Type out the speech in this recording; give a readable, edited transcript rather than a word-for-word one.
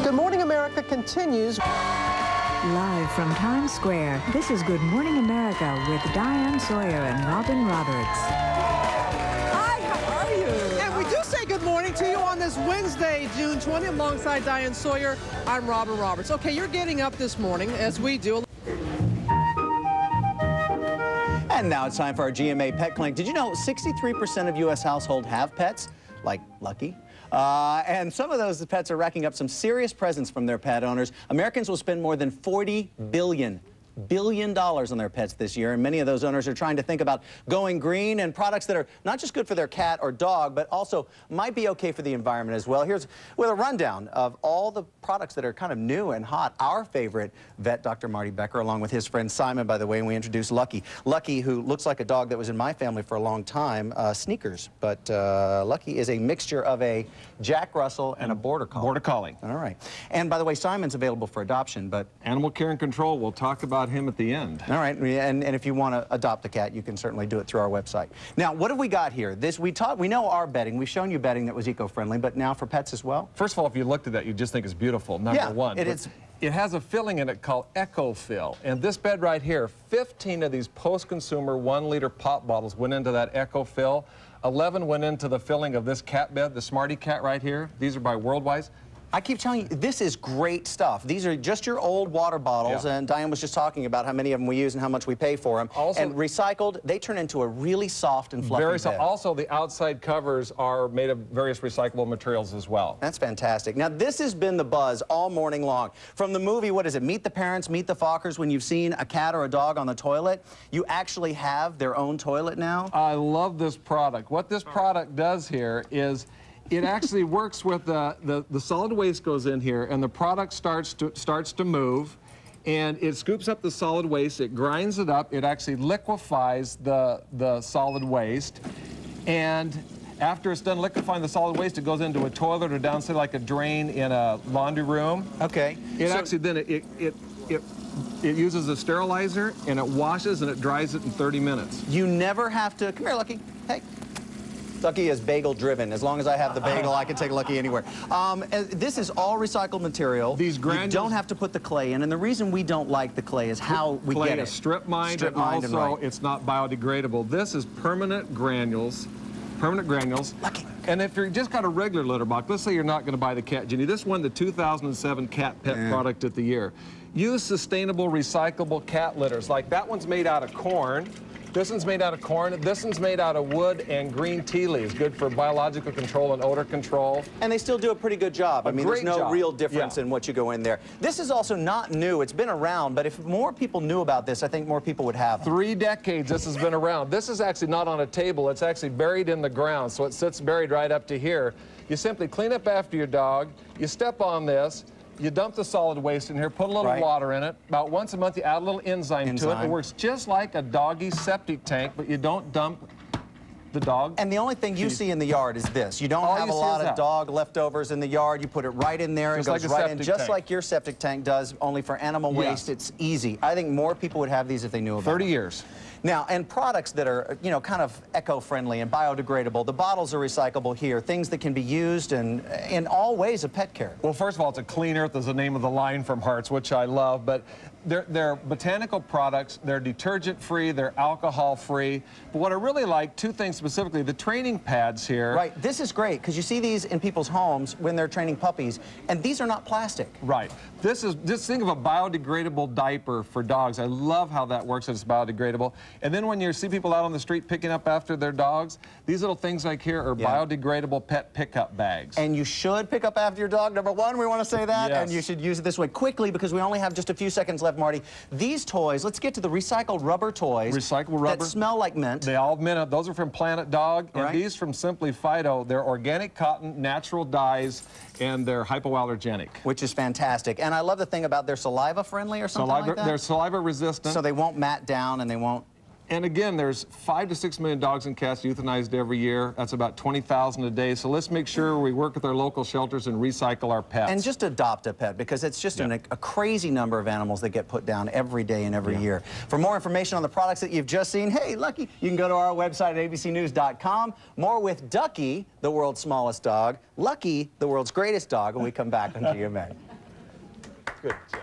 Good Morning America continues. Live from Times Square, this is Good Morning America with Diane Sawyer and Robin Roberts. Hi, how are you? And we do say good morning to you on this Wednesday, June 20th, alongside Diane Sawyer. I'm Robin Roberts. Okay, you're getting up this morning, as we do. And now it's time for our GMA Pet Clinic. Did you know 63% of U.S. households have pets, like Lucky? And some of those pets are racking up some serious presents from their pet owners. Americans will spend more than $40 billion on their pets this year, and many of those owners are trying to think about going green and products that are not just good for their cat or dog, but also might be okay for the environment as well. Here's with a rundown of all the products that are kind of new and hot. Our favorite vet, Dr. Marty Becker, along with his friend Simon, by the way, and we introduced Lucky. Lucky, who looks like a dog that was in my family for a long time, Sneakers, but Lucky is a mixture of a Jack Russell and a Border Collie. Border Collie. All right. And by the way, Simon's available for adoption, but Animal Care and Control, we'll talk about him at the end. All right, and if you want to adopt a cat, you can certainly do it through our website. Now, what have we got here? We know our bedding. We've shown you bedding that was eco-friendly, but now for pets as well? First of all, if you looked at that, you'd just think it's beautiful, number one. It is. It has a filling in it called EcoFill, and this bed right here, 15 of these post-consumer 1-liter pop bottles went into that EcoFill. 11 went into the filling of this cat bed, the SmartyKat right here. These are by Worldwise. I keep telling you, this is great stuff. These are just your old water bottles, and Diane was just talking about how many of them we use and how much we pay for them. Also, and recycled, they turn into a really soft and fluffy bed. Also, the outside covers are made of various recyclable materials as well. That's fantastic. Now, this has been the buzz all morning long. From the movie, what is it, Meet the Parents, Meet the Fockers, when you've seen a cat or a dog on the toilet, you actually have their own toilet now. I love this product. What this product does here is it actually works with the solid waste goes in here, and the product starts to move, and it scoops up the solid waste, it grinds it up, it actually liquefies the solid waste, and after it's done liquefying the solid waste, it goes into a toilet or down, say, like a drain in a laundry room. Okay. It uses a sterilizer, and it washes and it dries it in 30 minutes. You never have to, come here, Lucky, hey. Lucky is bagel driven. As long as I have the bagel, I can take Lucky anywhere. This is all recycled material. These granules, you don't have to put the clay in, and the reason we don't like the clay is how we get it. Clay is strip mined, and also it's not biodegradable. This is permanent granules. Lucky. And if you've just got a regular litter box, let's say you're not going to buy the Cat Genie. This won the 2007 Cat Pet Product of the Year. Use sustainable, recyclable cat litters. Like that one's made out of corn. This one's made out of corn. This one's made out of wood and green tea leaves. Good for biological control and odor control. And they still do a pretty good job. I mean, there's no real difference in what you go in there. This is also not new. It's been around, but if more people knew about this, I think more people would have them. 3 decades this has been around. This is actually not on a table. It's actually buried in the ground, so it sits buried right up to here. You simply clean up after your dog. You step on this. You dump the solid waste in here, put a little water in it. About once a month, you add a little enzyme to it. It works just like a doggy's septic tank, but you don't dump the dog. And the only thing you see in the yard is this. You don't have a lot of dog leftovers in the yard. You put it right in there. It goes right in, just like your septic tank does, only for animal waste. It's easy. I think more people would have these if they knew about 30 years. Now, and products that are, you know, kind of eco-friendly and biodegradable. The bottles are recyclable here. Things that can be used in all ways of pet care. Well, first of all, it's a Clean Earth is the name of the line from Hearts, which I love. But they're botanical products. They're detergent-free. They're alcohol-free. But what I really like, 2 things specifically, the training pads here. Right. This is great because you see these in people's homes when they're training puppies, and these are not plastic. Right. Just think of a biodegradable diaper for dogs. I love how that works. It's biodegradable. And then when you see people out on the street picking up after their dogs, these little things like here are biodegradable pet pickup bags. And you should pick up after your dog. Number 1, we want to say that. And you should use it this way quickly because we only have just a few seconds left, Marty. These toys, let's get to the recycled rubber toys. Recycled rubber. That smell like mint. They all mint. Those are from Planet Dog. And these from Simply Fido. They're organic cotton, natural dyes, and they're hypoallergenic. Which is fantastic. And I love the thing about they're saliva friendly or something like that. They're saliva resistant. So they won't mat down and they won't. And again, there's 5 to 6 million dogs and cats euthanized every year. That's about 20,000 a day. So let's make sure we work with our local shelters and recycle our pets. And just adopt a pet because it's just a crazy number of animals that get put down every day and every year. For more information on the products that you've just seen, hey, Lucky, you can go to our website at abcnews.com. More with Ducky, the world's smallest dog, Lucky, the world's greatest dog, when we come back on GMA. Good job.